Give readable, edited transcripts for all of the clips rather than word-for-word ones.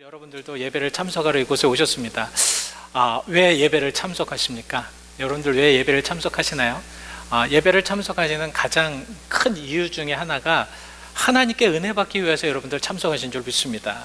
여러분들도 예배를 참석하러 이곳에 오셨습니다. 왜 예배를 참석하십니까? 여러분들 왜 예배를 참석하시나요? 예배를 참석하시는 가장 큰 이유 중에 하나가 하나님께 은혜 받기 위해서 여러분들 참석하신 줄 믿습니다.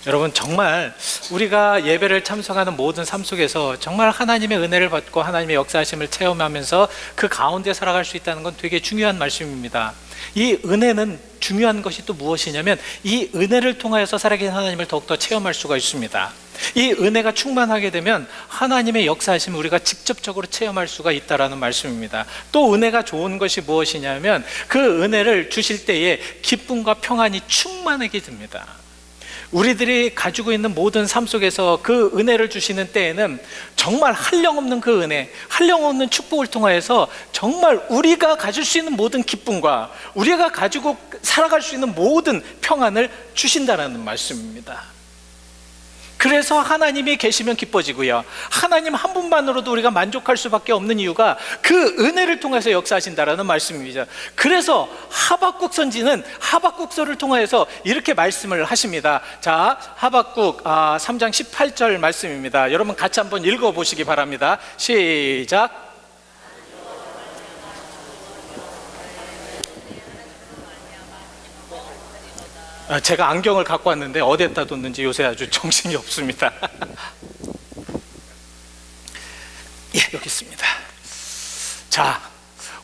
여러분, 정말 우리가 예배를 참석하는 모든 삶 속에서 정말 하나님의 은혜를 받고 하나님의 역사하심을 체험하면서 그 가운데 살아갈 수 있다는 건 되게 중요한 말씀입니다. 이 은혜는 중요한 것이 또 무엇이냐면 이 은혜를 통하여서 살아계신 하나님을 더욱더 체험할 수가 있습니다. 이 은혜가 충만하게 되면 하나님의 역사하심을 우리가 직접적으로 체험할 수가 있다는 말씀입니다. 또 은혜가 좋은 것이 무엇이냐면 그 은혜를 주실 때에 기쁨과 평안이 충만하게 됩니다. 우리들이 가지고 있는 모든 삶 속에서 그 은혜를 주시는 때에는 정말 한량없는 그 은혜, 한량없는 축복을 통하여서 정말 우리가 가질 수 있는 모든 기쁨과 우리가 가지고 살아갈 수 있는 모든 평안을 주신다는 말씀입니다. 그래서 하나님이 계시면 기뻐지고요, 하나님 한 분만으로도 우리가 만족할 수밖에 없는 이유가 그 은혜를 통해서 역사하신다라는 말씀입니다. 그래서 하박국 선지는 하박국서를 통해서 이렇게 말씀을 하십니다. 자, 하박국 3장 18절 말씀입니다. 여러분 같이 한번 읽어보시기 바랍니다. 시작. 제가 안경을 갖고 왔는데 어디에다 뒀는지 요새 아주 정신이 없습니다. 예, 여기 있습니다. 자,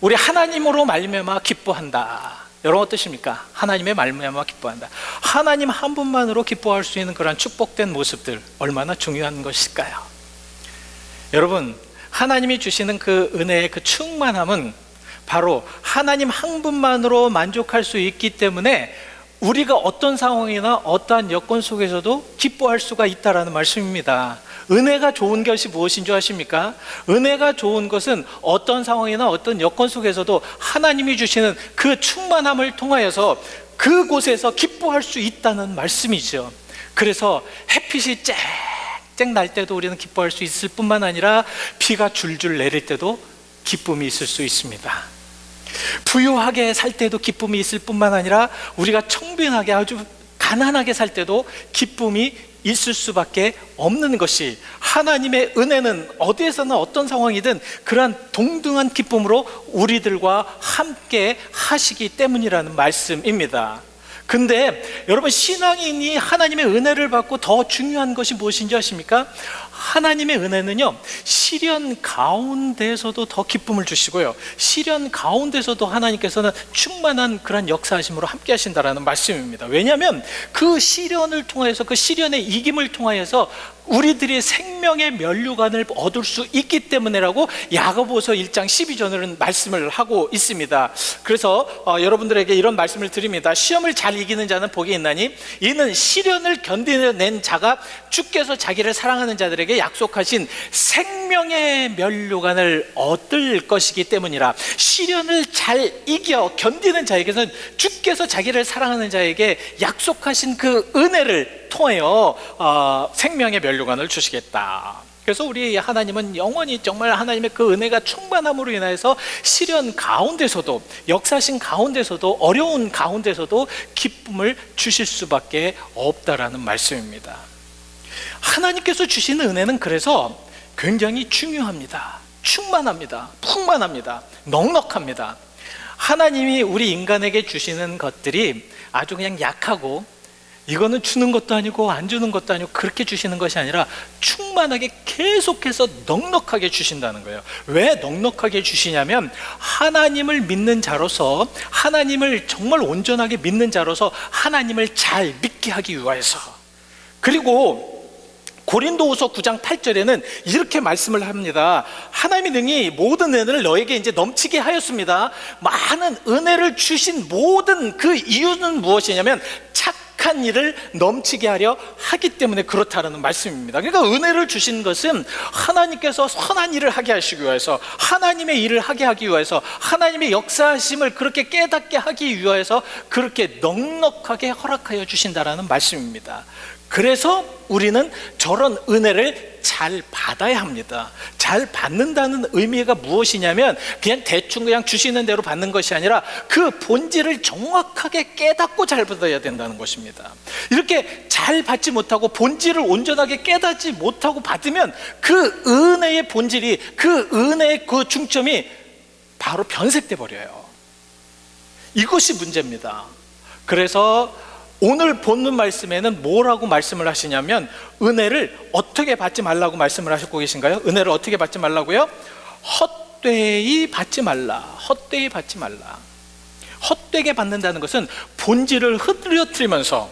우리 하나님으로 말미암아 기뻐한다. 여러분 어떠십니까? 하나님의 말미암아 기뻐한다. 하나님 한 분만으로 기뻐할 수 있는 그런 축복된 모습들 얼마나 중요한 것일까요? 여러분, 하나님이 주시는 그 은혜의 그 충만함은 바로 하나님 한 분만으로 만족할 수 있기 때문에 우리가 어떤 상황이나 어떠한 여건 속에서도 기뻐할 수가 있다는 말씀입니다. 은혜가 좋은 것이 무엇인 줄 아십니까? 은혜가 좋은 것은 어떤 상황이나 어떤 여건 속에서도 하나님이 주시는 그 충만함을 통하여서 그곳에서 기뻐할 수 있다는 말씀이죠. 그래서 햇빛이 쨍쨍 날 때도 우리는 기뻐할 수 있을 뿐만 아니라 비가 줄줄 내릴 때도 기쁨이 있을 수 있습니다. 부유하게 살 때도 기쁨이 있을 뿐만 아니라 우리가 청빈하게 아주 가난하게 살 때도 기쁨이 있을 수밖에 없는 것이, 하나님의 은혜는 어디에서나 어떤 상황이든 그러한 동등한 기쁨으로 우리들과 함께 하시기 때문이라는 말씀입니다. 근데 여러분, 신앙인이 하나님의 은혜를 받고 더 중요한 것이 무엇인지 아십니까? 하나님의 은혜는요, 시련 가운데서도 더 기쁨을 주시고요, 시련 가운데서도 하나님께서는 충만한 그런 역사하심으로 함께 하신다라는 말씀입니다. 왜냐하면 그 시련을 통해서, 그 시련의 이김을 통하여서 우리들이 생명의 면류관을 얻을 수 있기 때문이라고 야고보서 1장 12절은 말씀을 하고 있습니다. 그래서 여러분들에게 이런 말씀을 드립니다. 시험을 잘 이기는 자는 복이 있나니 이는 시련을 견디는 자가 주께서 자기를 사랑하는 자들에게 약속하신 생명의 면류관을 얻을 것이기 때문이라. 시련을 잘 이겨 견디는 자에게는 주께서 자기를 사랑하는 자에게 약속하신 그 은혜를 통하여 생명의 면류관을 주시겠다. 그래서 우리 하나님은 영원히 정말 하나님의 그 은혜가 충만함으로 인해서 시련 가운데서도, 역사신 가운데서도, 어려운 가운데서도 기쁨을 주실 수밖에 없다라는 말씀입니다. 하나님께서 주시는 은혜는 그래서 굉장히 중요합니다. 충만합니다. 풍만합니다. 넉넉합니다. 하나님이 우리 인간에게 주시는 것들이 아주 그냥 약하고 이거는 주는 것도 아니고 안 주는 것도 아니고 그렇게 주시는 것이 아니라 충만하게 계속해서 넉넉하게 주신다는 거예요. 왜 넉넉하게 주시냐면 하나님을 믿는 자로서, 하나님을 정말 온전하게 믿는 자로서 하나님을 잘 믿게 하기 위해서. 그리고 고린도후서 9장 8절에는 이렇게 말씀을 합니다. 하나님이 능히 모든 은혜를 너에게 이제 넘치게 하였습니다. 많은 은혜를 주신 모든 그 이유는 무엇이냐면 착한 일을 넘치게 하려 하기 때문에 그렇다는 말씀입니다. 그러니까 은혜를 주신 것은 하나님께서 선한 일을 하게 하시기 위해서, 하나님의 일을 하게 하기 위해서, 하나님의 역사하심을 그렇게 깨닫게 하기 위해서 그렇게 넉넉하게 허락하여 주신다라는 말씀입니다. 그래서 우리는 저런 은혜를 잘 받아야 합니다. 잘 받는다는 의미가 무엇이냐면 그냥 대충 그냥 주시는 대로 받는 것이 아니라 그 본질을 정확하게 깨닫고 잘 받아야 된다는 것입니다. 이렇게 잘 받지 못하고 본질을 온전하게 깨닫지 못하고 받으면 그 은혜의 본질이, 그 은혜의 그 중점이 바로 변색돼 버려요. 이것이 문제입니다. 그래서 오늘 본문 말씀에는 뭐라고 말씀을 하시냐면 은혜를 어떻게 받지 말라고 말씀을 하시고 계신가요? 은혜를 어떻게 받지 말라고요? 헛되이 받지 말라. 헛되이 받지 말라. 헛되게 받는다는 것은 본질을 흐트러뜨리면서,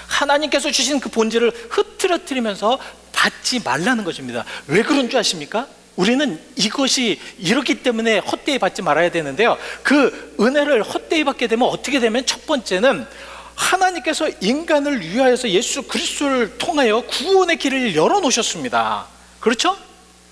하나님께서 주신 그 본질을 흐트러뜨리면서 받지 말라는 것입니다. 왜 그런 줄 아십니까? 우리는 이것이 이렇기 때문에 헛되이 받지 말아야 되는데요, 그 은혜를 헛되이 받게 되면 어떻게 되면, 첫 번째는 하나님께서 인간을 위하여서 예수 그리스도를 통하여 구원의 길을 열어놓으셨습니다. 그렇죠?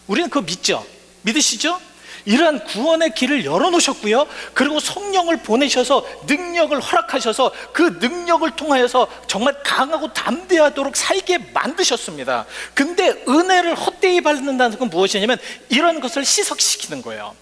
우리는 그거 믿죠? 믿으시죠? 이러한 구원의 길을 열어놓으셨고요, 그리고 성령을 보내셔서 능력을 허락하셔서 그 능력을 통하여서 정말 강하고 담대하도록 살게 만드셨습니다. 근데 은혜를 헛되이 받는다는 건 무엇이냐면 이런 것을 희석시키는 거예요.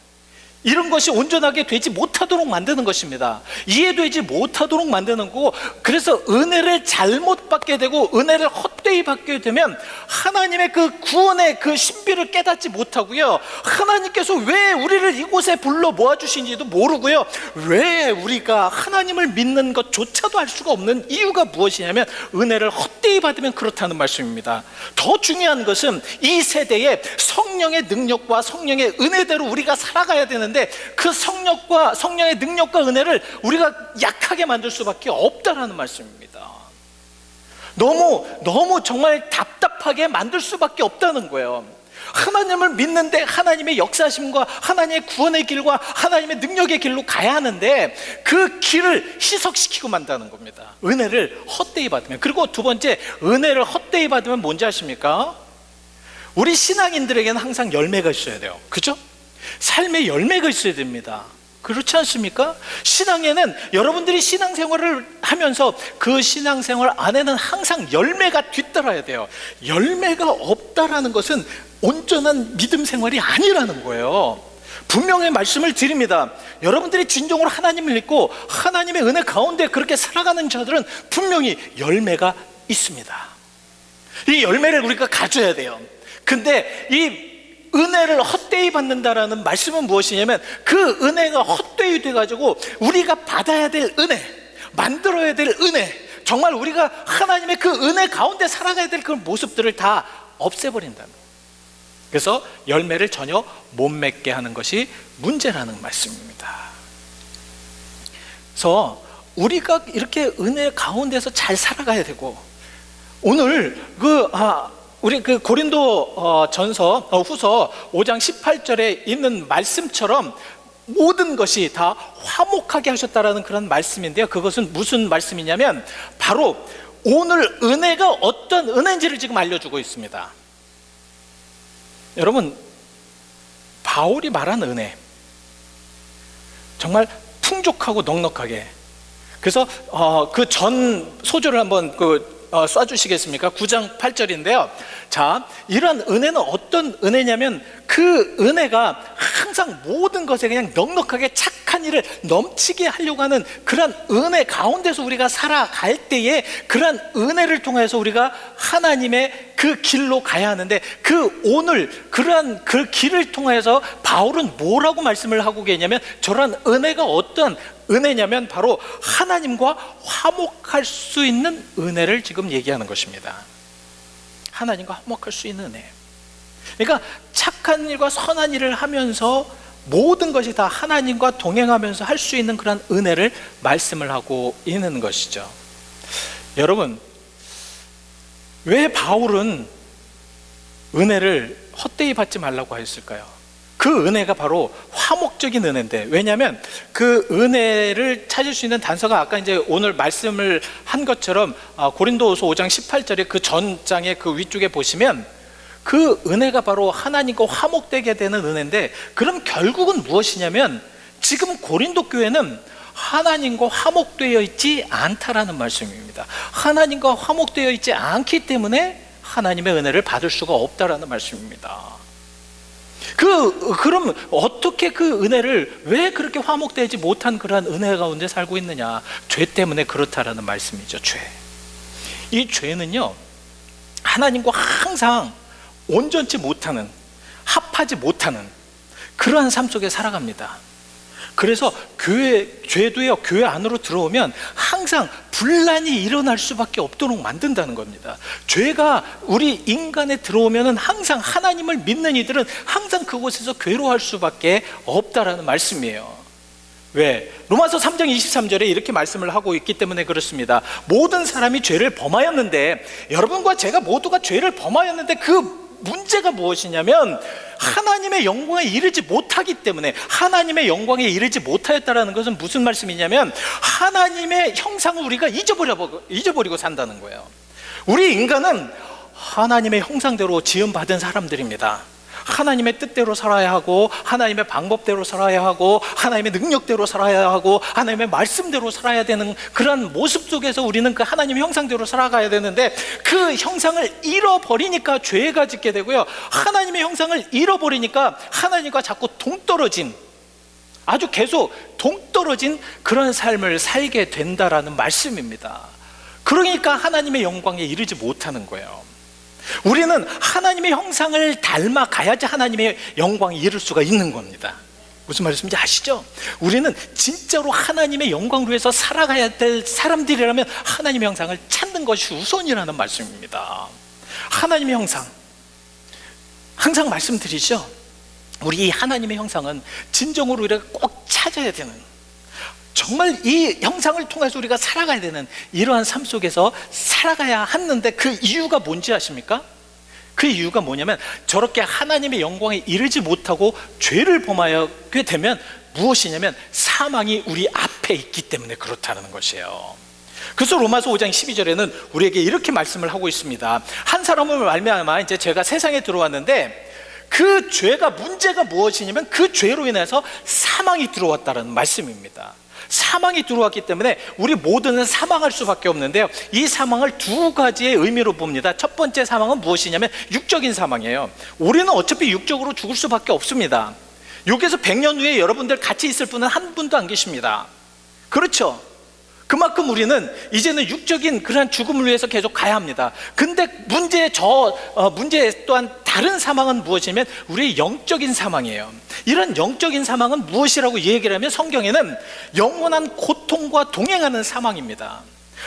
이런 것이 온전하게 되지 못하도록 만드는 것입니다. 이해되지 못하도록 만드는 거고, 그래서 은혜를 잘못 받게 되고 은혜를 헛되이 받게 되면 하나님의 그 구원의 그 신비를 깨닫지 못하고요, 하나님께서 왜 우리를 이곳에 불러 모아주신지도 모르고요, 왜 우리가 하나님을 믿는 것조차도 알 수가 없는 이유가 무엇이냐면 은혜를 헛되이 받으면 그렇다는 말씀입니다. 더 중요한 것은 이 세대에 성령의 능력과 성령의 은혜대로 우리가 살아가야 되는데, 그 성령의 능력과 은혜를 우리가 약하게 만들 수밖에 없다라는 말씀입니다. 너무 정말 답답하게 만들 수밖에 없다는 거예요. 하나님을 믿는데 하나님의 역사심과 하나님의 구원의 길과 하나님의 능력의 길로 가야 하는데 그 길을 희석시키고 만다는 겁니다. 은혜를 헛되이 받으면. 그리고 두 번째, 은혜를 헛되이 받으면 뭔지 아십니까? 우리 신앙인들에게는 항상 열매가 있어야 돼요. 그죠? 삶의 열매가 있어야 됩니다. 그렇지 않습니까? 신앙에는 여러분들이 신앙생활을 하면서 그 신앙생활 안에는 항상 열매가 뒤따라야 돼요. 열매가 없다라는 것은 온전한 믿음 생활이 아니라는 거예요. 분명히 말씀을 드립니다. 여러분들이 진정으로 하나님을 믿고 하나님의 은혜 가운데 그렇게 살아가는 자들은 분명히 열매가 있습니다. 이 열매를 우리가 가져야 돼요. 근데 이 은혜를 헛되이 받는다라는 말씀은 무엇이냐면 그 은혜가 헛되이 돼가지고 우리가 받아야 될 은혜, 만들어야 될 은혜, 정말 우리가 하나님의 그 은혜 가운데 살아가야 될 그런 모습들을 다 없애버린다는 거예요. 그래서 열매를 전혀 못 맺게 하는 것이 문제라는 말씀입니다. 그래서 우리가 이렇게 은혜 가운데서 잘 살아가야 되고, 오늘 우리 그 고린도 후서 5장 18절에 있는 말씀처럼 모든 것이 다 화목하게 하셨다라는 그런 말씀인데요, 그것은 무슨 말씀이냐면 바로 오늘 은혜가 어떤 은혜인지를 지금 알려주고 있습니다. 여러분, 바울이 말한 은혜 정말 풍족하고 넉넉하게, 그래서 그 전 소절을 한번 쏴주시겠습니까? 9장 8절인데요. 자, 이런 은혜는 어떤 은혜냐면 그 은혜가 항상 모든 것에 그냥 넉넉하게 착한 일을 넘치게 하려고 하는 그런 은혜 가운데서 우리가 살아갈 때에 그런 은혜를 통해서 우리가 하나님의 그 길로 가야 하는데, 그 오늘 그러한 그 길을 통해서 바울은 뭐라고 말씀을 하고 계냐면 저런 은혜가 어떤 은혜냐면 바로 하나님과 화목할 수 있는 은혜를 지금 얘기하는 것입니다. 하나님과 화목할 수 있는 은혜. 그러니까 착한 일과 선한 일을 하면서 모든 것이 다 하나님과 동행하면서 할 수 있는 그런 은혜를 말씀을 하고 있는 것이죠. 여러분, 왜 바울은 은혜를 헛되이 받지 말라고 하였을까요? 그 은혜가 바로 화목적인 은혜인데, 왜냐하면 그 은혜를 찾을 수 있는 단서가 아까 이제 오늘 말씀을 한 것처럼 고린도후서 5장 18절에 그 전장의 그 위쪽에 보시면 그 은혜가 바로 하나님과 화목되게 되는 은혜인데, 그럼 결국은 무엇이냐면 지금 고린도 교회는 하나님과 화목되어 있지 않다라는 말씀입니다. 하나님과 화목되어 있지 않기 때문에 하나님의 은혜를 받을 수가 없다라는 말씀입니다. 그럼 어떻게 그 은혜를, 왜 그렇게 화목되지 못한 그러한 은혜 가운데 살고 있느냐? 죄 때문에 그렇다라는 말씀이죠. 이 죄는요, 하나님과 항상 온전치 못하는, 합하지 못하는 그러한 삶 속에 살아갑니다. 그래서 죄도요, 교회 안으로 들어오면 항상 분란이 일어날 수밖에 없도록 만든다는 겁니다. 죄가 우리 인간에 들어오면 항상 하나님을 믿는 이들은 항상 그곳에서 괴로워할 수밖에 없다라는 말씀이에요. 왜? 로마서 3장 23절에 이렇게 말씀을 하고 있기 때문에 그렇습니다. 모든 사람이 죄를 범하였는데, 여러분과 제가 모두가 죄를 범하였는데 그 문제가 무엇이냐면 하나님의 영광에 이르지 못하기 때문에, 하나님의 영광에 이르지 못하였다는 것은 무슨 말씀이냐면 하나님의 형상을 우리가 잊어버리고 산다는 거예요. 우리 인간은 하나님의 형상대로 지음받은 사람들입니다. 하나님의 뜻대로 살아야 하고, 하나님의 방법대로 살아야 하고, 하나님의 능력대로 살아야 하고, 하나님의 말씀대로 살아야 되는 그런 모습 속에서 우리는 그 하나님의 형상대로 살아가야 되는데, 그 형상을 잃어버리니까 죄가 짓게 되고요, 하나님의 형상을 잃어버리니까 하나님과 자꾸 동떨어진, 아주 계속 동떨어진 그런 삶을 살게 된다라는 말씀입니다. 그러니까 하나님의 영광에 이르지 못하는 거예요. 우리는 하나님의 형상을 닮아가야지 하나님의 영광에 이를 수가 있는 겁니다. 무슨 말씀인지 아시죠? 우리는 진짜로 하나님의 영광을 위해서 살아가야 될 사람들이라면 하나님의 형상을 찾는 것이 우선이라는 말씀입니다. 하나님의 형상, 항상 말씀드리죠. 우리 이 하나님의 형상은 진정으로 우리가 꼭 찾아야 되는, 정말 이 형상을 통해서 우리가 살아가야 되는 이러한 삶 속에서 살아가야 하는데, 그 이유가 뭔지 아십니까? 그 이유가 뭐냐면, 저렇게 하나님의 영광에 이르지 못하고 죄를 범하게 되면 무엇이냐면 사망이 우리 앞에 있기 때문에 그렇다는 것이에요. 그래서 로마서 5장 12절에는 우리에게 이렇게 말씀을 하고 있습니다. 한 사람을 말미암아 이제 죄가 세상에 들어왔는데, 그 죄가, 문제가 무엇이냐면 그 죄로 인해서 사망이 들어왔다는 말씀입니다. 사망이 들어왔기 때문에 우리 모두는 사망할 수밖에 없는데요, 이 사망을 두 가지의 의미로 봅니다. 첫 번째 사망은 무엇이냐면 육적인 사망이에요. 우리는 어차피 육적으로 죽을 수밖에 없습니다. 여기서 100년 후에 여러분들 같이 있을 분은 한 분도 안 계십니다. 그렇죠? 그만큼 우리는 이제는 육적인 그러한 죽음을 위해서 계속 가야 합니다. 근데 문제 또한 다른 사망은 무엇이냐면 우리의 영적인 사망이에요. 이런 영적인 사망은 무엇이라고 얘기를 하면, 성경에는 영원한 고통과 동행하는 사망입니다.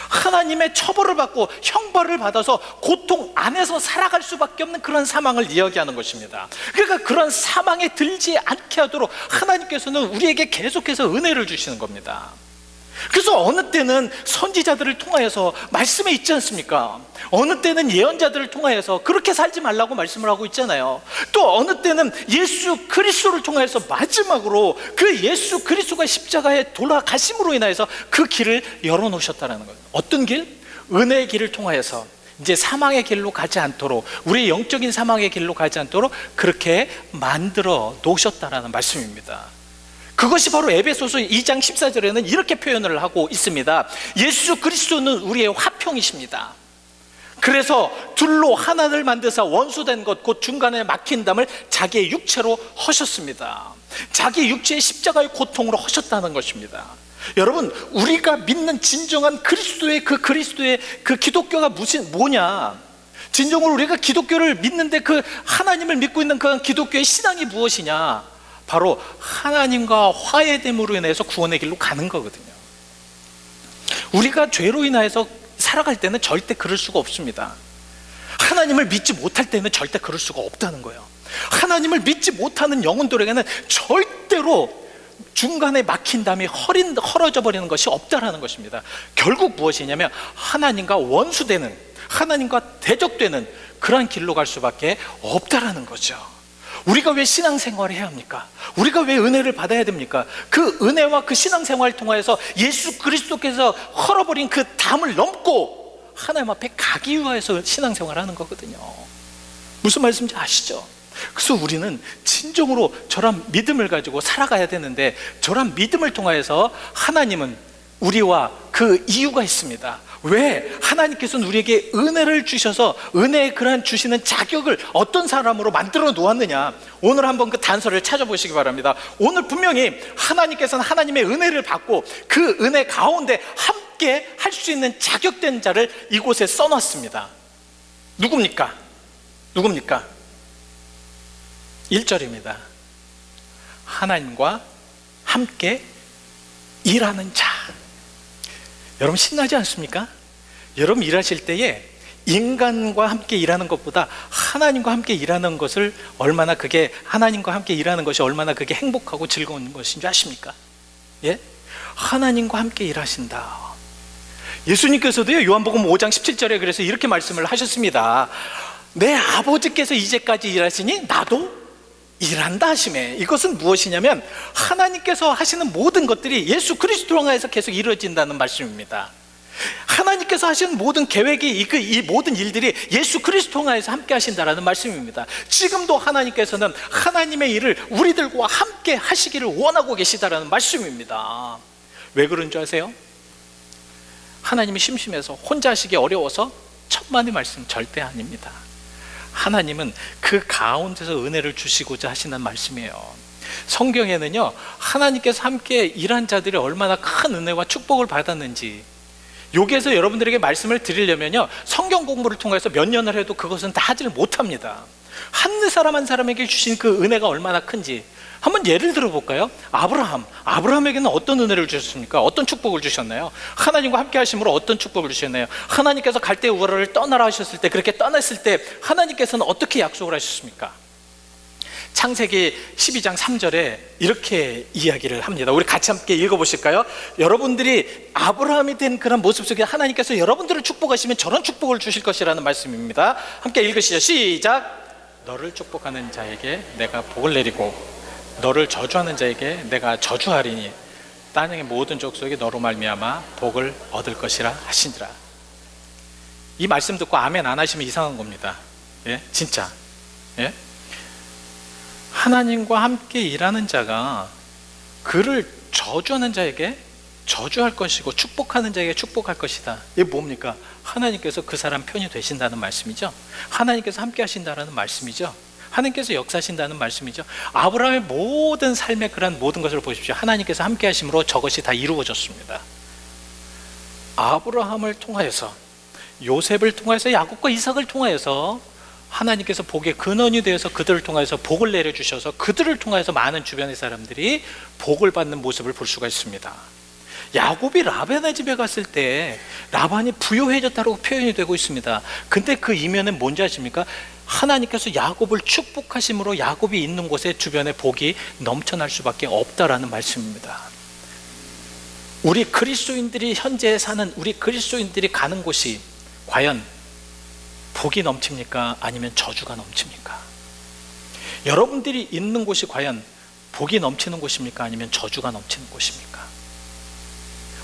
하나님의 처벌을 받고 형벌을 받아서 고통 안에서 살아갈 수밖에 없는 그런 사망을 이야기하는 것입니다. 그러니까 그런 사망에 들지 않게 하도록 하나님께서는 우리에게 계속해서 은혜를 주시는 겁니다. 그래서 어느 때는 선지자들을 통하여서 말씀에 있지 않습니까? 어느 때는 예언자들을 통하여서 그렇게 살지 말라고 말씀을 하고 있잖아요. 또 어느 때는 예수 그리스도를 통하여서 마지막으로 그 예수 그리스도가 십자가에 돌아가심으로 인하여서 그 길을 열어놓으셨다는 거예요. 어떤 길? 은혜의 길을 통하여서 이제 사망의 길로 가지 않도록, 우리의 영적인 사망의 길로 가지 않도록 그렇게 만들어 놓으셨다는 말씀입니다. 그것이 바로 에베소서 2장 14절에는 이렇게 표현을 하고 있습니다. 예수 그리스도는 우리의 화평이십니다. 그래서 둘로 하나를 만드사 원수된 것 곧 중간에 막힌 담을 자기의 육체로 허셨습니다. 자기 육체의 십자가의 고통으로 허셨다는 것입니다. 여러분, 우리가 믿는 진정한 그리스도의 그 기독교가 뭐냐? 진정으로 우리가 기독교를 믿는데 그 하나님을 믿고 있는 그 기독교의 신앙이 무엇이냐? 바로 하나님과 화해됨으로 인해서 구원의 길로 가는 거거든요. 우리가 죄로 인하여서 살아갈 때는 절대 그럴 수가 없습니다. 하나님을 믿지 못할 때는 절대 그럴 수가 없다는 거예요. 하나님을 믿지 못하는 영혼들에게는 절대로 중간에 막힌 담이 헐어져 버리는 것이 없다라는 것입니다. 결국 무엇이냐면 하나님과 원수되는, 하나님과 대적되는 그러한 길로 갈 수밖에 없다라는 거죠. 우리가 왜 신앙생활을 해야 합니까? 우리가 왜 은혜를 받아야 됩니까? 그 은혜와 그 신앙생활을 통하여서 예수 그리스도께서 헐어버린 그 담을 넘고 하나님 앞에 가기 위해서 신앙생활을 하는 거거든요. 무슨 말씀인지 아시죠? 그래서 우리는 진정으로 저런 믿음을 가지고 살아가야 되는데, 저런 믿음을 통하여서 하나님은 우리와 그 이유가 있습니다. 왜? 하나님께서는 우리에게 은혜를 주셔서 은혜의 그러한 주시는 자격을 어떤 사람으로 만들어 놓았느냐, 오늘 한번 그 단서를 찾아보시기 바랍니다. 오늘 분명히 하나님께서는 하나님의 은혜를 받고 그 은혜 가운데 함께 할 수 있는 자격된 자를 이곳에 써놨습니다. 누굽니까? 1절입니다. 하나님과 함께 일하는 자. 여러분 신나지 않습니까? 여러분 일하실 때에 인간과 함께 일하는 것보다 하나님과 함께 일하는 것을 얼마나 그게, 하나님과 함께 일하는 것이 얼마나 그게 행복하고 즐거운 것인 줄 아십니까? 예? 하나님과 함께 일하신다. 예수님께서도요, 요한복음 5장 17절에 그래서 이렇게 말씀을 하셨습니다. 내 아버지께서 이제까지 일하시니 나도 일한다 하시매. 이것은 무엇이냐면 하나님께서 하시는 모든 것들이 예수 그리스도로 통해서 계속 이루어진다는 말씀입니다. 하나님께서 하시는 모든 계획이, 이 모든 일들이 예수 그리스도 통해서 함께 하신다라는 말씀입니다. 지금도 하나님께서는 하나님의 일을 우리들과 함께 하시기를 원하고 계시다라는 말씀입니다. 왜 그런 줄 아세요? 하나님이 심심해서 혼자 하시기 어려워서 천만의 말씀 절대 아닙니다. 하나님은 그 가운데서 은혜를 주시고자 하시는 말씀이에요. 성경에는요, 하나님께서 함께 일한 자들이 얼마나 큰 은혜와 축복을 받았는지, 여기에서 여러분들에게 말씀을 드리려면요, 성경 공부를 통해서 몇 년을 해도 그것은 다 하지를 못합니다. 한 사람 한 사람에게 주신 그 은혜가 얼마나 큰지 한번 예를 들어볼까요? 아브라함에게는 어떤 은혜를 주셨습니까? 어떤 축복을 주셨나요? 하나님과 함께 하심으로 어떤 축복을 주셨나요? 하나님께서 갈대 우라를 떠나라 하셨을 때, 그렇게 떠났을 때 하나님께서는 어떻게 약속을 하셨습니까? 창세기 12장 3절에 이렇게 이야기를 합니다. 우리 같이 함께 읽어보실까요? 여러분들이 아브라함이 된 그런 모습 속에 하나님께서 여러분들을 축복하시면 저런 축복을 주실 것이라는 말씀입니다. 함께 읽으시죠. 시작. 너를 축복하는 자에게 내가 복을 내리고 너를 저주하는 자에게 내가 저주하리니 땅의 모든 족속이 너로 말미암아 복을 얻을 것이라 하시니라. 이 말씀 듣고 아멘 안 하시면 이상한 겁니다. 예? 진짜. 예? 하나님과 함께 일하는 자가 그를 저주하는 자에게 저주할 것이고 축복하는 자에게 축복할 것이다. 이게 뭡니까? 하나님께서 그 사람 편이 되신다는 말씀이죠. 하나님께서 함께 하신다는 말씀이죠. 하나님께서 역사하신다는 말씀이죠. 아브라함의 모든 삶의 그런 모든 것을 보십시오. 하나님께서 함께 하심으로 저것이 다 이루어졌습니다. 아브라함을 통하여서, 요셉을 통해서, 야곱과 이삭을 통하여서 하나님께서 복의 근원이 되어서 그들을 통해서 복을 내려주셔서 그들을 통해서 많은 주변의 사람들이 복을 받는 모습을 볼 수가 있습니다. 야곱이 라반의 집에 갔을 때 라반이 부유해졌다고 표현이 되고 있습니다. 근데 그 이면은 뭔지 아십니까? 하나님께서 야곱을 축복하심으로 야곱이 있는 곳에 주변에 복이 넘쳐날 수밖에 없다라는 말씀입니다. 우리 그리스도인들이 현재 사는, 우리 그리스도인들이 가는 곳이 과연 복이 넘칩니까? 아니면 저주가 넘칩니까? 여러분들이 있는 곳이 과연 복이 넘치는 곳입니까? 아니면 저주가 넘치는 곳입니까?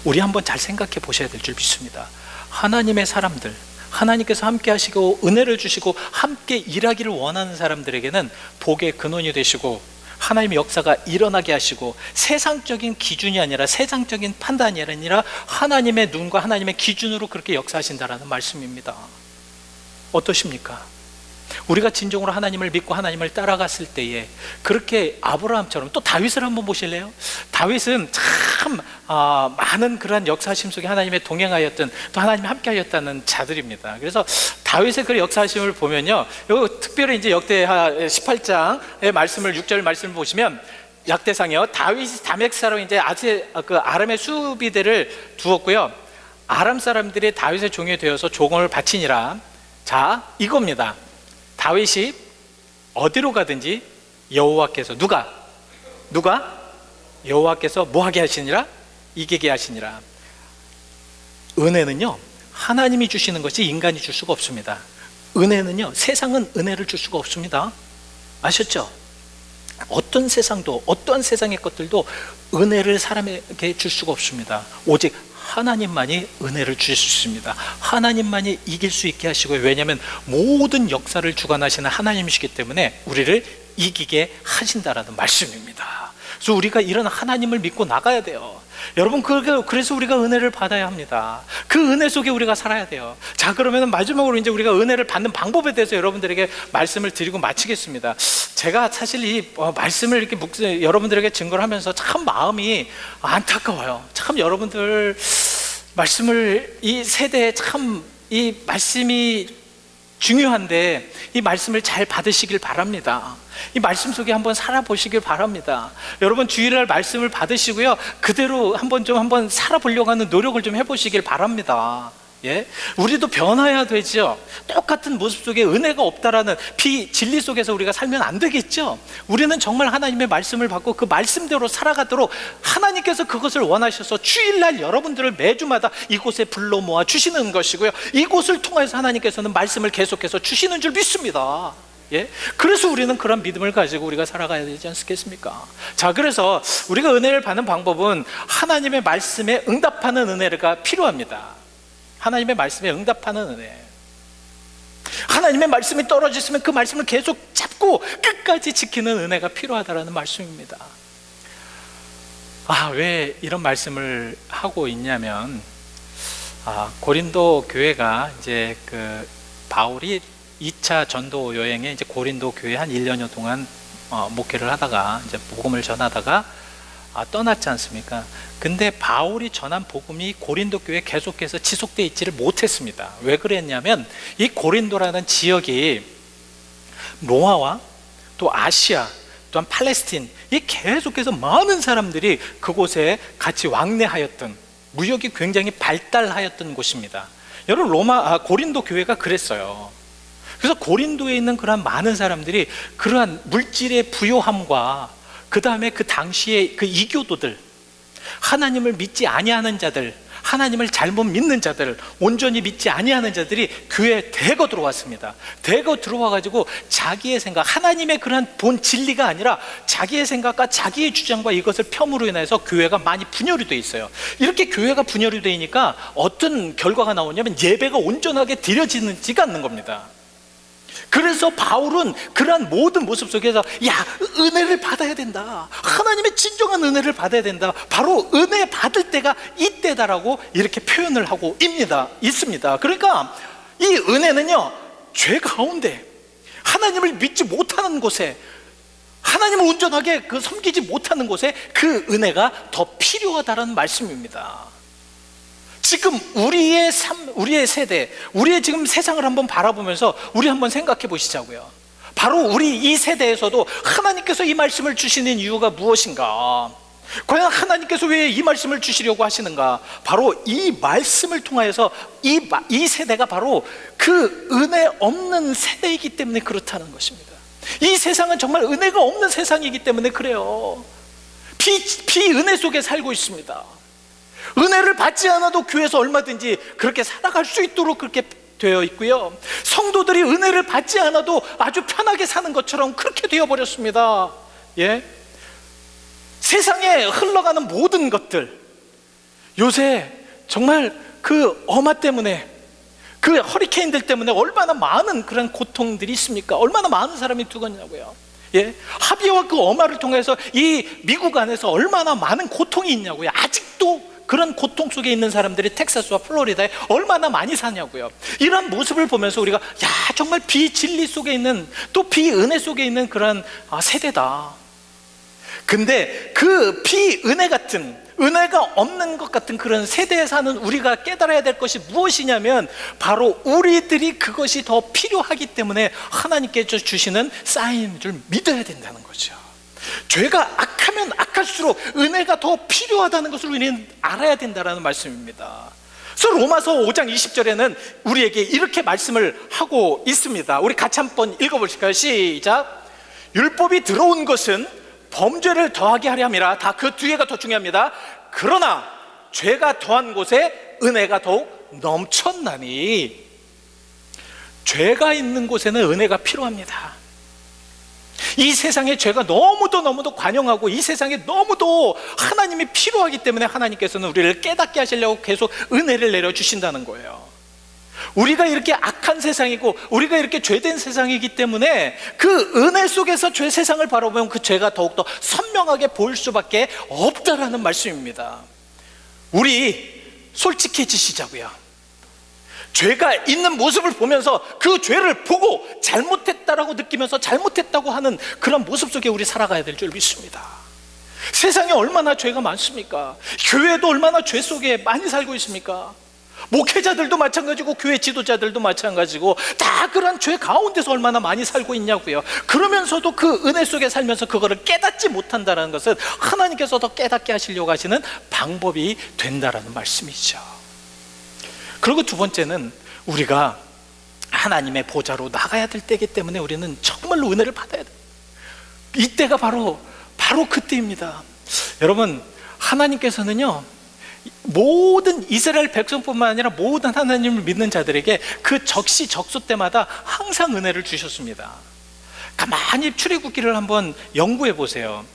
우리 한번 잘 생각해 보셔야 될 줄 믿습니다. 하나님의 사람들, 하나님께서 함께 하시고 은혜를 주시고 함께 일하기를 원하는 사람들에게는 복의 근원이 되시고 하나님의 역사가 일어나게 하시고 세상적인 기준이 아니라, 세상적인 판단이 아니라 하나님의 눈과 하나님의 기준으로 그렇게 역사하신다라는 말씀입니다. 어떠십니까? 우리가 진정으로 하나님을 믿고 하나님을 따라갔을 때에 그렇게 아브라함처럼, 또 다윗을 한번 보실래요? 다윗은 참 많은 그러한 역사하심 속에 하나님의 동행하였던, 또 하나님이 함께하였다는 자들입니다. 그래서 다윗의 그 역사하심을 보면요, 특별히 이제 역대하 18장의 말씀을, 6절 말씀을 보시면 역대상이요, 다윗이 다멕 사람 이제 그 아람의 수비대를 두었고요, 아람 사람들이 다윗의 종이 되어서 종을 바치니라. 자, 이겁니다. 다윗이 어디로 가든지 여호와께서 누가 여호와께서 뭐하게 하시니라? 이기게 하시니라. 은혜는요, 하나님이 주시는 것이 인간이 줄 수가 없습니다. 은혜는요, 세상은 은혜를 줄 수가 없습니다. 아셨죠? 어떤 세상도, 어떤 세상의 것들도 은혜를 사람에게 줄 수가 없습니다. 오직 하나님만이 은혜를 주실 수 있습니다. 하나님만이 이길 수 있게 하시고요. 왜냐하면 모든 역사를 주관하시는 하나님이시기 때문에 우리를 이기게 하신다라는 말씀입니다. 그래서 우리가 이런 하나님을 믿고 나가야 돼요. 여러분, 그래서 우리가 은혜를 받아야 합니다. 그 은혜 속에 우리가 살아야 돼요. 자, 그러면 마지막으로 이제 우리가 은혜를 받는 방법에 대해서 여러분들에게 말씀을 드리고 마치겠습니다. 제가 사실 이 말씀을 이렇게 여러분들에게 증거를 하면서 참 마음이 안타까워요. 참 여러분들 말씀을, 이 세대에 참 이 말씀이 중요한데 이 말씀을 잘 받으시길 바랍니다. 이 말씀 속에 한번 살아보시길 바랍니다. 여러분, 주일날 말씀을 받으시고요, 그대로 한번 살아보려고 하는 노력을 좀 해보시길 바랍니다. 예? 우리도 변화해야 되죠. 똑같은 모습 속에 은혜가 없다라는 비진리 속에서 우리가 살면 안 되겠죠. 우리는 정말 하나님의 말씀을 받고 그 말씀대로 살아가도록 하나님께서 그것을 원하셔서 주일날 여러분들을 매주마다 이곳에 불러 모아 주시는 것이고요, 이곳을 통해서 하나님께서는 말씀을 계속해서 주시는 줄 믿습니다. 예? 그래서 우리는 그런 믿음을 가지고 우리가 살아가야 되지 않겠습니까? 자, 그래서 우리가 은혜를 받는 방법은 하나님의 말씀에 응답하는 은혜가 필요합니다. 하나님의 말씀에 응답하는 은혜. 하나님의 말씀이 떨어졌으면 그 말씀을 계속 잡고 끝까지 지키는 은혜가 필요하다라는 말씀입니다. 왜 이런 말씀을 하고 있냐면, 고린도 교회가 이제 그 바울이 2차 전도 여행에 이제 고린도 교회 한 1년여 동안 목회를 하다가 이제 복음을 전하다가 떠났지 않습니까? 근데 바울이 전한 복음이 고린도 교회에 계속해서 지속되어 있지를 못했습니다. 왜 그랬냐면, 이 고린도라는 지역이 로마와 또 아시아 또한 팔레스틴, 이 계속해서 많은 사람들이 그곳에 같이 왕래하였던, 무역이 굉장히 발달하였던 곳입니다. 여러분, 고린도 교회가 그랬어요. 그래서 고린도에 있는 그러한 많은 사람들이 그러한 물질의 부요함과 그 다음에 그 당시에 그 이교도들, 하나님을 믿지 아니하는 자들, 하나님을 잘못 믿는 자들, 온전히 믿지 아니하는 자들이 교회에 대거 들어왔습니다. 대거 들어와가지고 자기의 생각, 하나님의 그런 본 진리가 아니라 자기의 생각과 자기의 주장과 이것을 폄으로 인해서 교회가 많이 분열이 돼 있어요. 이렇게 교회가 분열이 되니까 어떤 결과가 나오냐면 예배가 온전하게 드려지지가 않는 겁니다. 그래서 바울은 그러한 모든 모습 속에서 은혜를 받아야 된다, 하나님의 진정한 은혜를 받아야 된다, 바로 은혜 받을 때가 이때다라고 이렇게 표현을 하고 있습니다. 그러니까 이 은혜는요, 죄 가운데 하나님을 믿지 못하는 곳에, 하나님을 온전하게 섬기지 못하는 곳에 그 은혜가 더 필요하다는 말씀입니다. 지금 우리의 세대, 우리의 지금 세상을 한번 바라보면서 우리 한번 생각해 보시자고요. 바로 우리 이 세대에서도 하나님께서 이 말씀을 주시는 이유가 무엇인가? 과연 하나님께서 왜 이 말씀을 주시려고 하시는가? 바로 이 말씀을 통하여서 이 세대가 바로 그 은혜 없는 세대이기 때문에 그렇다는 것입니다. 이 세상은 정말 은혜가 없는 세상이기 때문에 그래요. 비은혜 속에 살고 있습니다. 은혜를 받지 않아도 교회에서 얼마든지 그렇게 살아갈 수 있도록 그렇게 되어 있고요, 성도들이 은혜를 받지 않아도 아주 편하게 사는 것처럼 그렇게 되어버렸습니다. 예? 세상에 흘러가는 모든 것들, 요새 정말 그 어마 때문에, 그 허리케인들 때문에 얼마나 많은 그런 고통들이 있습니까? 얼마나 많은 사람이 죽었냐고요. 예? 하비와 그 어마를 통해서 이 미국 안에서 얼마나 많은 고통이 있냐고요. 아직도 그런 고통 속에 있는 사람들이 텍사스와 플로리다에 얼마나 많이 사냐고요. 이런 모습을 보면서 우리가 정말 비진리 속에 있는, 또 비은혜 속에 있는 그런 세대다. 근데 그 비은혜 같은, 은혜가 없는 것 같은 그런 세대에 사는 우리가 깨달아야 될 것이 무엇이냐면, 바로 우리들이 그것이 더 필요하기 때문에 하나님께서 주시는 사인인 줄 믿어야 된다는 거죠. 죄가 악하면 악할수록 은혜가 더 필요하다는 것을 우리는 알아야 된다는 말씀입니다. 그래서 로마서 5장 20절에는 우리에게 이렇게 말씀을 하고 있습니다. 우리 같이 한번 읽어보실까요? 시작. 율법이 들어온 것은 범죄를 더하게 하려 함이라. 다 그 뒤에가 더 중요합니다. 그러나 죄가 더한 곳에 은혜가 더욱 넘쳤나니. 죄가 있는 곳에는 은혜가 필요합니다. 이 세상의 죄가 너무도 관영하고 이 세상에 너무도 하나님이 필요하기 때문에 하나님께서는 우리를 깨닫게 하시려고 계속 은혜를 내려주신다는 거예요. 우리가 이렇게 악한 세상이고 우리가 이렇게 죄된 세상이기 때문에 그 은혜 속에서 죄 세상을 바라보면 그 죄가 더욱더 선명하게 보일 수밖에 없다라는 말씀입니다. 우리 솔직해지시자고요. 죄가 있는 모습을 보면서 그 죄를 보고 잘못했다라고 느끼면서 잘못했다고 하는 그런 모습 속에 우리 살아가야 될 줄 믿습니다. 세상에 얼마나 죄가 많습니까? 교회도 얼마나 죄 속에 많이 살고 있습니까? 목회자들도 마찬가지고 교회 지도자들도 마찬가지고 다 그런 죄 가운데서 얼마나 많이 살고 있냐고요. 그러면서도 그 은혜 속에 살면서 그거를 깨닫지 못한다는 것은 하나님께서 더 깨닫게 하시려고 하시는 방법이 된다라는 말씀이죠. 그리고 두 번째는 우리가 하나님의 보좌로 나가야 될 때이기 때문에 우리는 정말로 은혜를 받아야 돼요. 이때가 바로 그때입니다. 여러분, 하나님께서는요 모든 이스라엘 백성뿐만 아니라 모든 하나님을 믿는 자들에게 그 적시적소 때마다 항상 은혜를 주셨습니다. 가만히 출애굽기를 한번 연구해 보세요.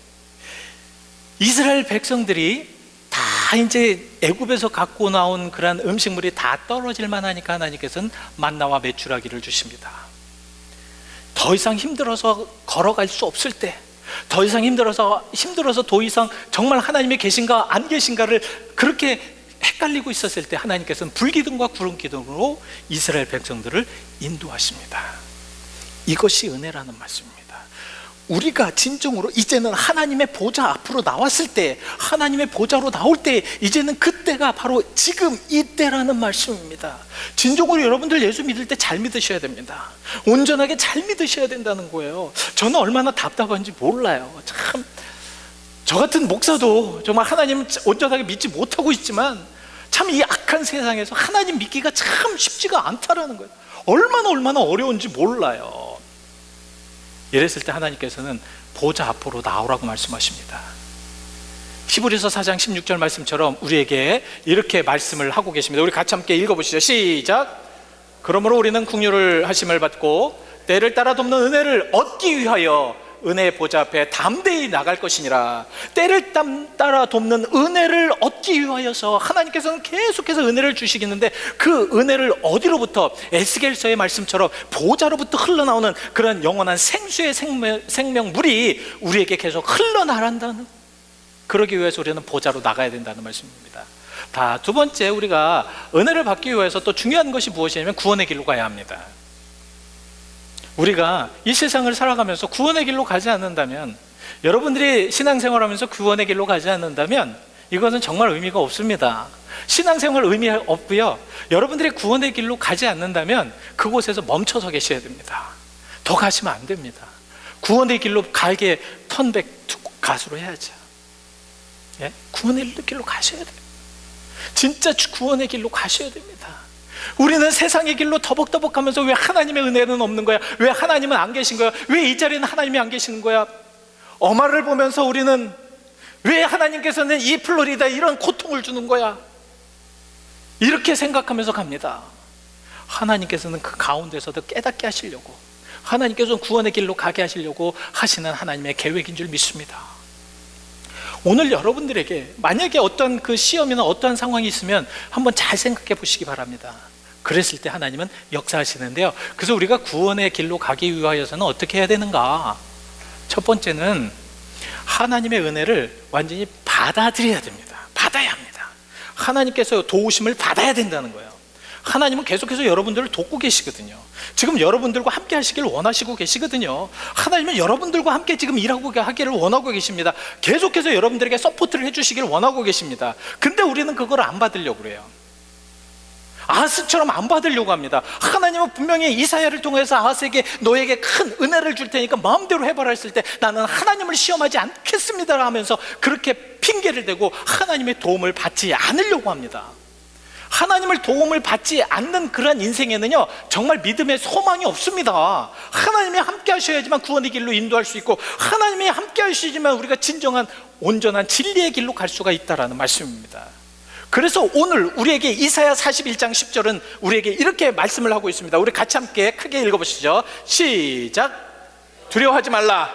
이스라엘 백성들이 다 이제 애굽에서 갖고 나온 그런 음식물이 다 떨어질 만하니까 하나님께서는 만나와 메추라기를 주십니다. 더 이상 힘들어서 걸어갈 수 없을 때, 더 이상 힘들어서 더 이상 정말 하나님이 계신가 안 계신가를 그렇게 헷갈리고 있었을 때 하나님께서는 불기둥과 구름기둥으로 이스라엘 백성들을 인도하십니다. 이것이 은혜라는 말씀입니다. 우리가 진정으로 이제는 하나님의 보좌 앞으로 나왔을 때, 하나님의 보좌로 나올 때 이제는 그때가 바로 지금 이때라는 말씀입니다. 진정으로 여러분들 예수 믿을 때 잘 믿으셔야 됩니다. 온전하게 잘 믿으셔야 된다는 거예요. 저는 얼마나 답답한지 몰라요. 참, 저 같은 목사도 정말 하나님을 온전하게 믿지 못하고 있지만 참 이 악한 세상에서 하나님 믿기가 참 쉽지가 않다라는 거예요. 얼마나 어려운지 몰라요. 이랬을 때 하나님께서는 보좌 앞으로 나오라고 말씀하십니다. 히브리서 4장 16절 말씀처럼 우리에게 이렇게 말씀을 하고 계십니다. 우리 같이 함께 읽어보시죠. 시작. 그러므로 우리는 긍휼을 하심을 받고 때를 따라 돕는 은혜를 얻기 위하여 은혜의 보좌 앞에 담대히 나갈 것이니라. 때를 따라 돕는 은혜를 얻기 위하여서 하나님께서는 계속해서 은혜를 주시겠는데 그 은혜를 어디로부터? 에스겔서의 말씀처럼 보좌로부터 흘러나오는 그런 영원한 생수의 생명물이 우리에게 계속 흘러나간다는, 그러기 위해서 우리는 보좌로 나가야 된다는 말씀입니다. 두 번째, 우리가 은혜를 받기 위해서 또 중요한 것이 무엇이냐면 구원의 길로 가야 합니다. 우리가 이 세상을 살아가면서 구원의 길로 가지 않는다면, 여러분들이 신앙생활하면서 구원의 길로 가지 않는다면 이것은 정말 의미가 없습니다. 신앙생활 의미 없고요, 여러분들이 구원의 길로 가지 않는다면 그곳에서 멈춰서 계셔야 됩니다. 더 가시면 안 됩니다. 구원의 길로 가게 턴백 가수로 해야죠. 예? 구원의 길로 가셔야 돼요. 진짜 구원의 길로 가셔야 됩니다. 우리는 세상의 길로 터벅터벅 가면서 왜 하나님의 은혜는 없는 거야? 왜 하나님은 안 계신 거야? 왜 이 자리에는 하나님이 안 계시는 거야? 엄마를 보면서 우리는 왜 하나님께서는 이 플로리다에 이런 고통을 주는 거야? 이렇게 생각하면서 갑니다. 하나님께서는 그 가운데서도 깨닫게 하시려고, 하나님께서는 구원의 길로 가게 하시려고 하시는 하나님의 계획인 줄 믿습니다. 오늘 여러분들에게 만약에 어떤 그 시험이나 어떠한 상황이 있으면 한번 잘 생각해 보시기 바랍니다. 그랬을 때 하나님은 역사하시는데요, 그래서 우리가 구원의 길로 가기 위하여서는 어떻게 해야 되는가? 첫 번째는 하나님의 은혜를 완전히 받아들여야 됩니다. 받아야 합니다. 하나님께서 도우심을 받아야 된다는 거예요. 하나님은 계속해서 여러분들을 돕고 계시거든요. 지금 여러분들과 함께 하시길 원하시고 계시거든요. 하나님은 여러분들과 함께 지금 일하고 하기를 원하고 계십니다. 계속해서 여러분들에게 서포트를 해주시길 원하고 계십니다. 근데 우리는 그걸 안 받으려고 그래요. 아하스처럼 안 받으려고 합니다. 하나님은 분명히 이사야를 통해서 아하스에게 너에게 큰 은혜를 줄 테니까 마음대로 해봐라 했을 때 나는 하나님을 시험하지 않겠습니다 하면서 그렇게 핑계를 대고 하나님의 도움을 받지 않으려고 합니다. 하나님을 도움을 받지 않는 그런 인생에는요 정말 믿음의 소망이 없습니다. 하나님이 함께 하셔야지만 구원의 길로 인도할 수 있고, 하나님이 함께 하시지만 우리가 진정한 온전한 진리의 길로 갈 수가 있다라는 말씀입니다. 그래서 오늘 우리에게 이사야 41장 10절은 우리에게 이렇게 말씀을 하고 있습니다. 우리 같이 함께 크게 읽어보시죠. 시작. 두려워하지 말라.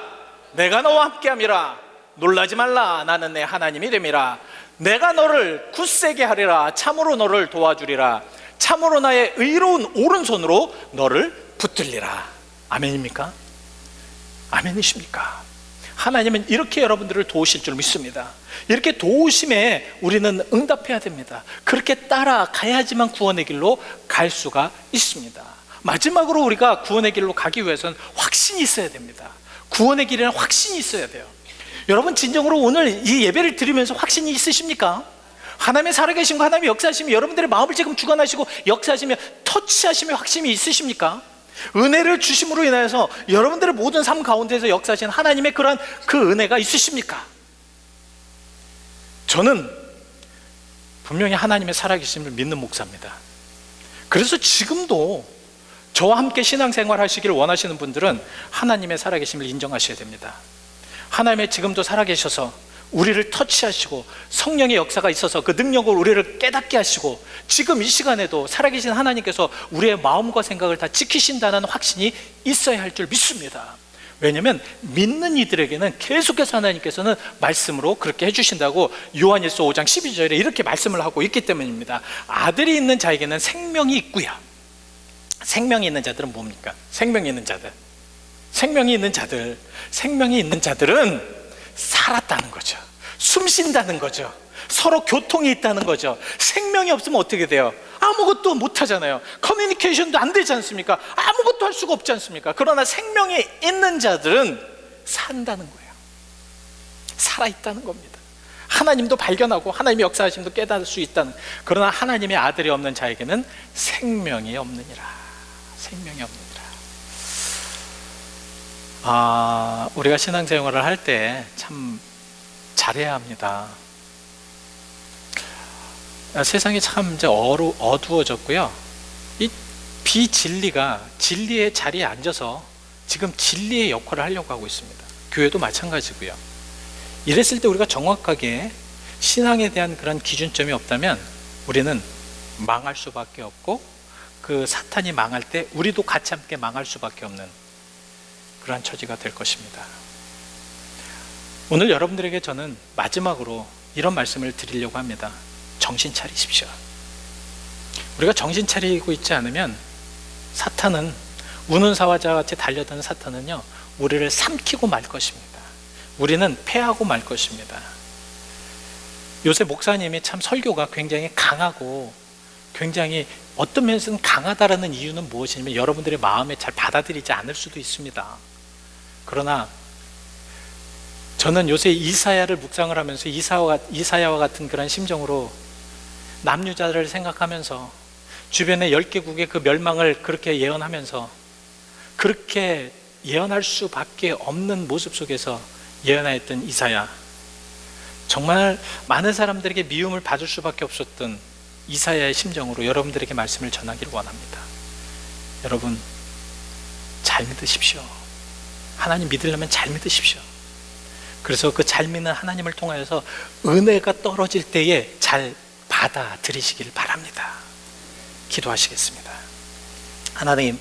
내가 너와 함께함이라. 놀라지 말라. 나는 내 하나님이 됨이라. 내가 너를 굳세게 하리라. 참으로 너를 도와주리라. 참으로 나의 의로운 오른손으로 너를 붙들리라. 아멘입니까? 아멘이십니까? 하나님은 이렇게 여러분들을 도우실 줄 믿습니다. 이렇게 도우심에 우리는 응답해야 됩니다. 그렇게 따라가야지만 구원의 길로 갈 수가 있습니다. 마지막으로 우리가 구원의 길로 가기 위해서는 확신이 있어야 됩니다. 구원의 길에는 확신이 있어야 돼요. 여러분, 진정으로 오늘 이 예배를 드리면서 확신이 있으십니까? 하나님의 살아계신 거, 하나님의 역사하시며 여러분들의 마음을 지금 주관하시고 역사하시며 터치하시며 확신이 있으십니까? 은혜를 주심으로 인하여서 여러분들의 모든 삶 가운데서 역사하신 하나님의 그러한 그 은혜가 있으십니까? 저는 분명히 하나님의 살아계심을 믿는 목사입니다. 그래서 지금도 저와 함께 신앙생활 하시기를 원하시는 분들은 하나님의 살아계심을 인정하셔야 됩니다. 하나님의 지금도 살아계셔서 우리를 터치하시고 성령의 역사가 있어서 그 능력을 우리를 깨닫게 하시고 지금 이 시간에도 살아계신 하나님께서 우리의 마음과 생각을 다 지키신다는 확신이 있어야 할 줄 믿습니다. 왜냐하면 믿는 이들에게는 계속해서 하나님께서는 말씀으로 그렇게 해주신다고 요한일서 5장 12절에 이렇게 말씀을 하고 있기 때문입니다. 아들이 있는 자에게는 생명이 있고요. 생명이 있는 자들은 뭡니까? 생명이 있는 자들, 생명이 있는 자들, 생명이 있는 자들은 살았다는 거죠. 숨 쉰다는 거죠. 서로 교통이 있다는 거죠. 생명이 없으면 어떻게 돼요? 아무것도 못 하잖아요. 커뮤니케이션도 안 되지 않습니까? 아무것도 할 수가 없지 않습니까? 그러나 생명이 있는 자들은 산다는 거예요. 살아있다는 겁니다. 하나님도 발견하고 하나님의 역사하심도 깨달을 수 있다는. 그러나 하나님의 아들이 없는 자에게는 생명이 없느니라. 생명이 없느니라. 우리가 신앙생활을 할 때 참 잘해야 합니다. 세상이 참 이제 어두워졌고요. 이 비진리가 진리의 자리에 앉아서 지금 진리의 역할을 하려고 하고 있습니다. 교회도 마찬가지고요. 이랬을 때 우리가 정확하게 신앙에 대한 그런 기준점이 없다면 우리는 망할 수밖에 없고, 그 사탄이 망할 때 우리도 같이 함께 망할 수밖에 없는 그러한 처지가 될 것입니다. 오늘 여러분들에게 저는 마지막으로 이런 말씀을 드리려고 합니다. 정신 차리십시오. 우리가 정신 차리고 있지 않으면 사탄은, 우는 사자와 같이 달려드는 사탄은요, 우리를 삼키고 말 것입니다. 우리는 패하고 말 것입니다. 요새 목사님이 참 설교가 굉장히 강하고 굉장히 어떤 면에서는 강하다라는 이유는 무엇이냐면 여러분들의 마음에 잘 받아들이지 않을 수도 있습니다. 그러나 저는 요새 이사야를 묵상을 하면서 이사야와 같은 그런 심정으로 남유다를 생각하면서 주변의 10개국의 그 멸망을 그렇게 예언하면서 그렇게 예언할 수밖에 없는 모습 속에서 예언하였던 이사야, 정말 많은 사람들에게 미움을 받을 수밖에 없었던 이사야의 심정으로 여러분들에게 말씀을 전하기를 원합니다. 여러분, 잘 믿으십시오. 하나님 믿으려면 잘 믿으십시오. 그래서 그 잘 믿는 하나님을 통하여서 은혜가 떨어질 때에 잘 받아들이시길 바랍니다. 기도하시겠습니다. 하나님,